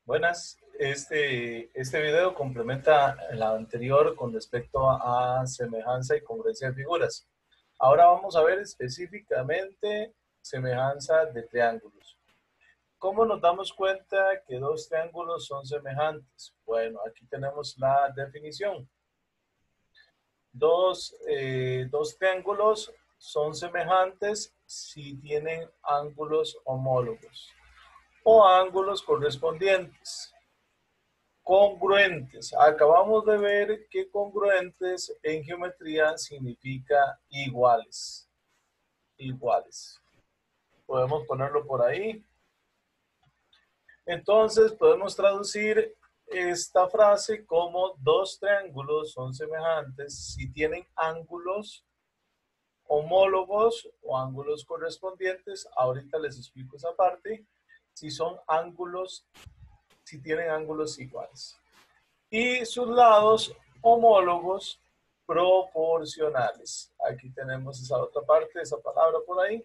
Buenas, este video complementa el anterior con respecto a semejanza y congruencia de figuras. Ahora vamos a ver específicamente semejanza de triángulos. ¿Cómo nos damos cuenta que dos triángulos son semejantes? Bueno, aquí tenemos la definición. Dos triángulos son semejantes si tienen ángulos homólogos o ángulos correspondientes. Congruentes. Acabamos de ver que congruentes en geometría significa iguales. Iguales. Podemos ponerlo por ahí. Entonces podemos traducir esta frase como dos triángulos son semejantes si tienen ángulos homólogos o ángulos correspondientes. Ahorita les explico esa parte. Si son ángulos, si tienen ángulos iguales. Y sus lados homólogos proporcionales. Aquí tenemos esa otra parte, esa palabra por ahí.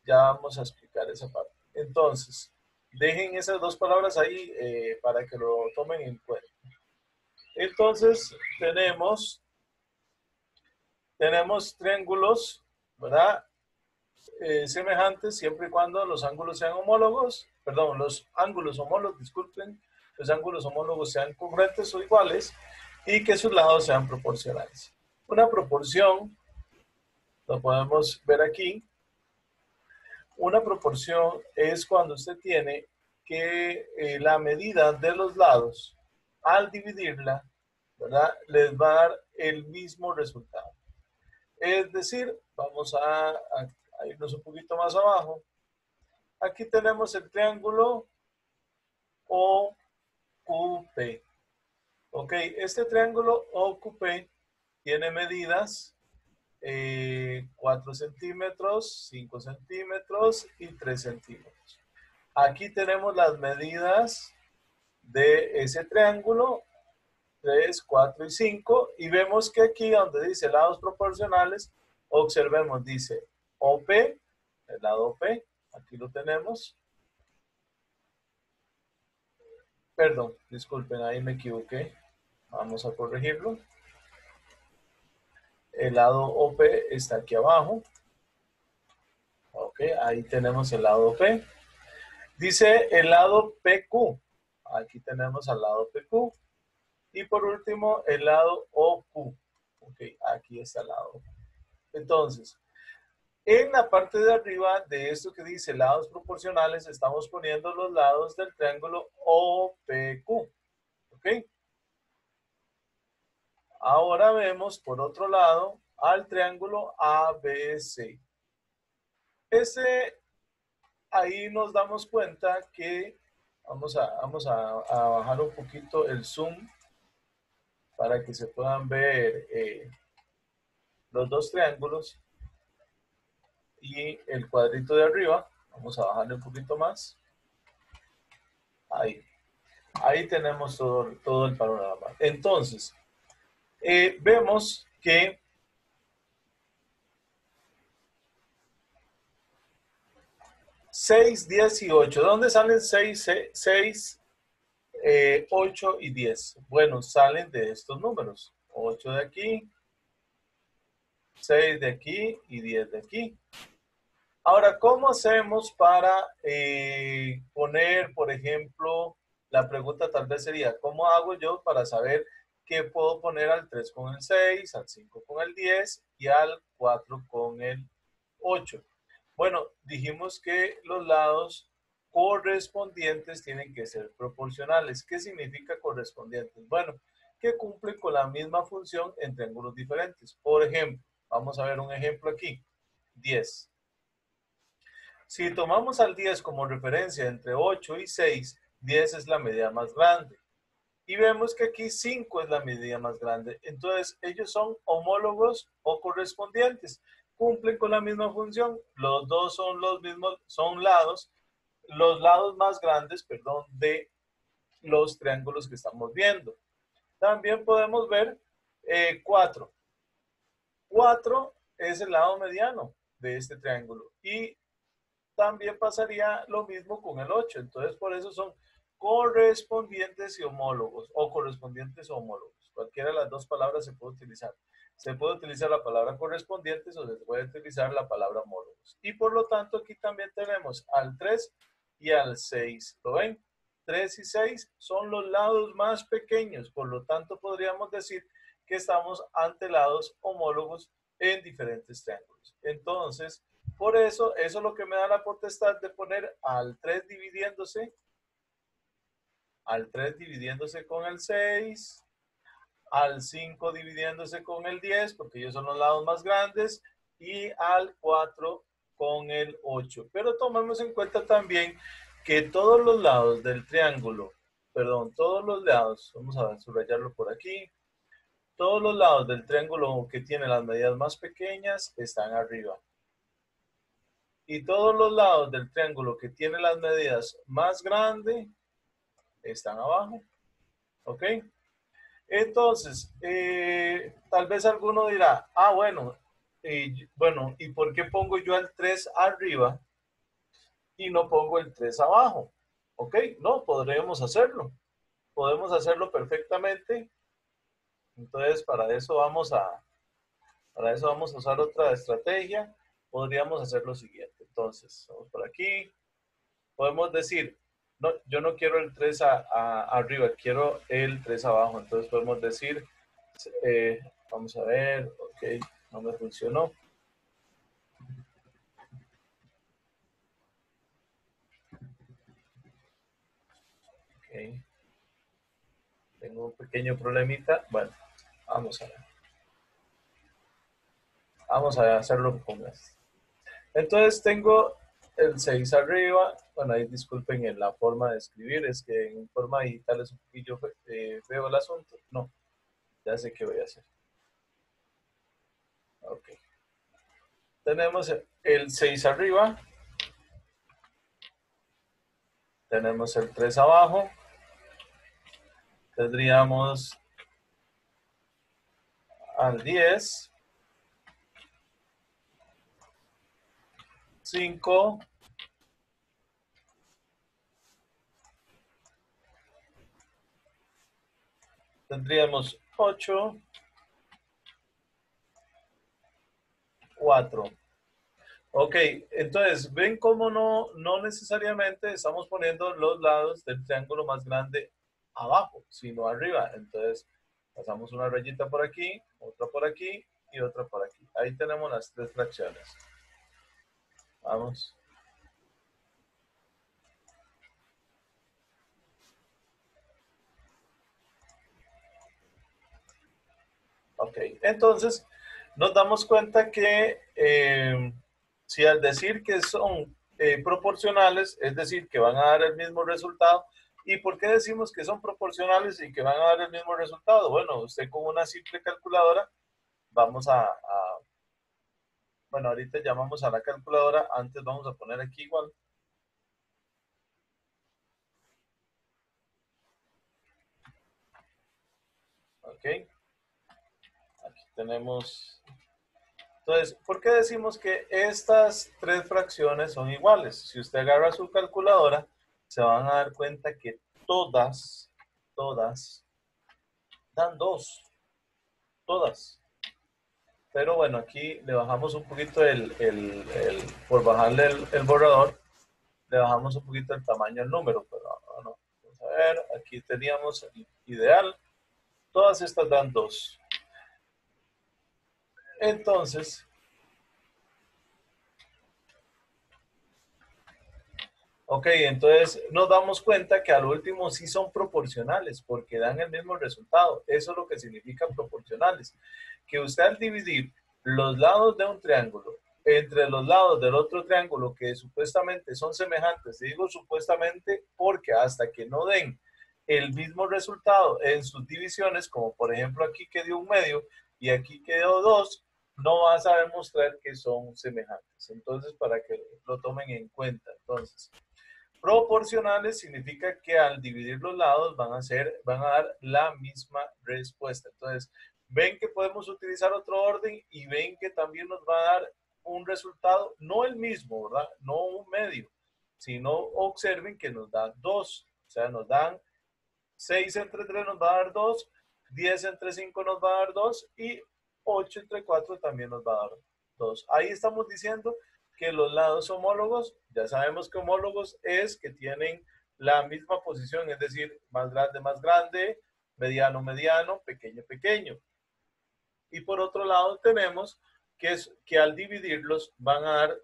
Ya vamos a explicar esa parte. Entonces, dejen esas dos palabras ahí para que lo tomen en cuenta. Entonces, tenemos triángulos, ¿verdad? Semejantes siempre y cuando los ángulos sean homólogos, perdón, los ángulos homólogos, disculpen, los ángulos homólogos sean congruentes o iguales y que sus lados sean proporcionales. Una proporción, lo podemos ver aquí, una proporción es cuando usted tiene que la medida de los lados, al dividirla, ¿verdad? Les va a dar el mismo resultado. Es decir, vamos a irnos un poquito más abajo. Aquí tenemos el triángulo OQP. Ok, este triángulo OQP tiene medidas 4 centímetros, 5 centímetros y 3 centímetros. Aquí tenemos las medidas de ese triángulo, 3, 4 y 5, y vemos que aquí donde dice lados proporcionales, observemos, dice OP, el lado OP, aquí lo tenemos. Perdón, disculpen, ahí me equivoqué. Vamos a corregirlo. El lado OP está aquí abajo. Ok, ahí tenemos el lado OP. Dice el lado PQ. Aquí tenemos al lado PQ. Y por último, el lado OQ. Ok, aquí está el lado OQ. Entonces, en la parte de arriba de esto que dice lados proporcionales, estamos poniendo los lados del triángulo OPQ. ¿Ok? Ahora vemos por otro lado al triángulo ABC. Ahí nos damos cuenta que vamos a bajar un poquito el zoom para que se puedan ver los dos triángulos y el cuadrito de arriba. Vamos a bajarle un poquito más. Ahí tenemos todo el panorama. Entonces, vemos que 6, 10 y 8. ¿De dónde salen 6, 8 y 10? Bueno, salen de estos números. 8 de aquí, 6 de aquí y 10 de aquí. Ahora, ¿cómo hacemos para poner, por ejemplo, la pregunta tal vez sería, ¿cómo hago yo para saber qué puedo poner al 3 con el 6, al 5 con el 10 y al 4 con el 8? Bueno, dijimos que los lados correspondientes tienen que ser proporcionales. ¿Qué significa correspondientes? Bueno, que cumplen con la misma función en triángulos diferentes. Por ejemplo, vamos a ver un ejemplo aquí. 10. Si tomamos al 10 como referencia entre 8 y 6, 10 es la medida más grande. Y vemos que aquí 5 es la medida más grande. Entonces, ellos son homólogos o correspondientes. Cumplen con la misma función. Los dos son los mismos, son lados, los lados más grandes, perdón, de los triángulos que estamos viendo. También podemos ver 4. 4 es el lado mediano de este triángulo. Y también pasaría lo mismo con el 8. Entonces, por eso son correspondientes y homólogos, o correspondientes o homólogos. Cualquiera de las dos palabras se puede utilizar. Se puede utilizar la palabra correspondientes o se puede utilizar la palabra homólogos. Y por lo tanto aquí también tenemos al 3 y al 6. ¿Lo ven? 3 y 6 son los lados más pequeños. Por lo tanto podríamos decir que estamos ante lados homólogos en diferentes triángulos. Entonces, por eso es lo que me da la potestad de poner al 3 dividiéndose con el 6, al 5 dividiéndose con el 10, porque ellos son los lados más grandes, y al 4 con el 8. Pero tomemos en cuenta también que todos los lados del triángulo, todos los lados, vamos a subrayarlo por aquí, todos los lados del triángulo que tiene las medidas más pequeñas están arriba. Y todos los lados del triángulo que tiene las medidas más grandes están abajo. ¿Ok? Entonces, tal vez alguno dirá, bueno, ¿y por qué pongo yo el 3 arriba y no pongo el 3 abajo? ¿Ok? No, podríamos hacerlo. Podemos hacerlo perfectamente. Entonces, para eso vamos a usar otra estrategia. Podríamos hacer lo siguiente. Entonces, vamos por aquí. Podemos decir, no, yo no quiero el 3 arriba, quiero el 3 abajo. Entonces podemos decir, vamos a ver, ok, no me funcionó. Ok. Tengo un pequeño problemita. Bueno, vamos a ver. Vamos a hacerlo con esto. Entonces tengo el 6 arriba. Bueno, ahí disculpen en la forma de escribir, es que en forma digital es un poquillo veo el asunto. No, ya sé qué voy a hacer. Ok. Tenemos el 6 arriba. Tenemos el 3 abajo. Tendríamos al 10. 5. Tendríamos 8. 4. Ok, entonces, ¿ven cómo no necesariamente estamos poniendo los lados del triángulo más grande abajo, sino arriba? Entonces, pasamos una rayita por aquí, otra por aquí y otra por aquí. Ahí tenemos las tres fracciones. Vamos. Ok, entonces nos damos cuenta que si al decir que son proporcionales, es decir, que van a dar el mismo resultado. ¿Y por qué decimos que son proporcionales y que van a dar el mismo resultado? Bueno, usted con una simple calculadora, vamos bueno, ahorita llamamos a la calculadora, antes vamos a poner aquí igual. Ok, aquí tenemos. Entonces, ¿por qué decimos que estas tres fracciones son iguales? Si usted agarra su calculadora, se van a dar cuenta que todas dan 2. Todas. Pero bueno, aquí le bajamos un poquito por bajarle el borrador, le bajamos un poquito el tamaño del número. Pero no, vamos a ver, aquí teníamos el ideal. Todas estas dan 2. Entonces, ok, entonces nos damos cuenta que al último sí son proporcionales porque dan el mismo resultado. Eso es lo que significa proporcionales. Que usted al dividir los lados de un triángulo entre los lados del otro triángulo que supuestamente son semejantes, digo supuestamente porque hasta que no den el mismo resultado en sus divisiones, como por ejemplo aquí que dio un medio y aquí quedó 2, no vas a demostrar que son semejantes. Entonces, para que lo tomen en cuenta. Entonces, proporcionales significa que al dividir los lados van a dar la misma respuesta. Entonces, ven que podemos utilizar otro orden y ven que también nos va a dar un resultado, no el mismo, ¿verdad? No un medio, sino observen que nos da 2. O sea, nos dan 6 entre 3 nos va a dar 2, 10 entre 5 nos va a dar 2 y 8 entre 4 también nos va a dar 2. Ahí estamos diciendo que los lados homólogos, ya sabemos que homólogos es que tienen la misma posición, es decir, más grande, mediano, mediano, pequeño, pequeño. Y por otro lado tenemos que, es, que al dividirlos van a dar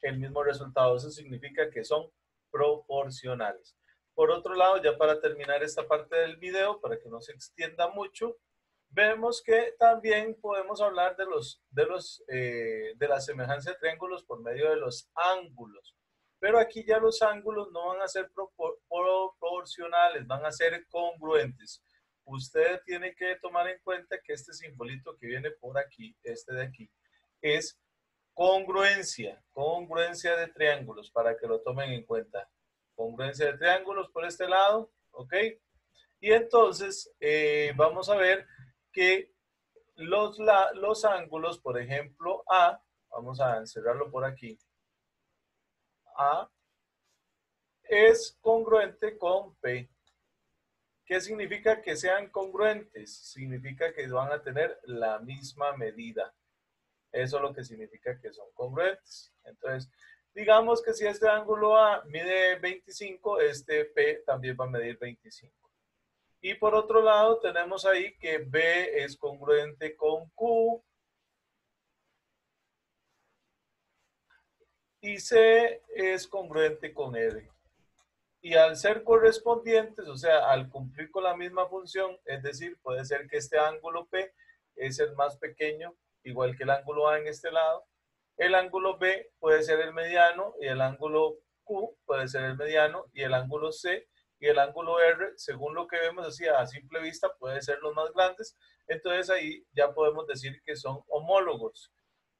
el mismo resultado. Eso significa que son proporcionales. Por otro lado, ya para terminar esta parte del video, para que no se extienda mucho, vemos que también podemos hablar de la semejanza de triángulos por medio de los ángulos. Pero aquí ya los ángulos no van a ser proporcionales, van a ser congruentes. Usted tiene que tomar en cuenta que este simbolito que viene por aquí, este de aquí, es congruencia de triángulos, para que lo tomen en cuenta. Congruencia de triángulos por este lado, ¿ok? Y entonces vamos a ver que los ángulos, por ejemplo, A, vamos a encerrarlo por aquí, A es congruente con P. ¿Qué significa que sean congruentes? Significa que van a tener la misma medida. Eso es lo que significa que son congruentes. Entonces, digamos que si este ángulo A mide 25, este P también va a medir 25. Y por otro lado, tenemos ahí que B es congruente con Q y C es congruente con R. Y al ser correspondientes, o sea, al cumplir con la misma función, es decir, puede ser que este ángulo P es el más pequeño, igual que el ángulo A en este lado. El ángulo B puede ser el mediano y el ángulo Q puede ser el mediano y el ángulo C y el ángulo R, según lo que vemos así a simple vista, puede ser los más grandes. Entonces ahí ya podemos decir que son homólogos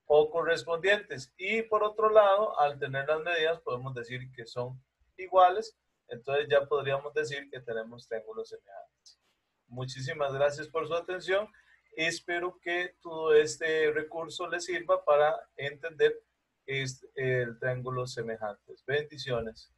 o correspondientes. Y por otro lado, al tener las medidas, podemos decir que son iguales. Entonces ya podríamos decir que tenemos triángulos semejantes. Muchísimas gracias por su atención. Espero que todo este recurso les sirva para entender el triángulo semejantes. Bendiciones.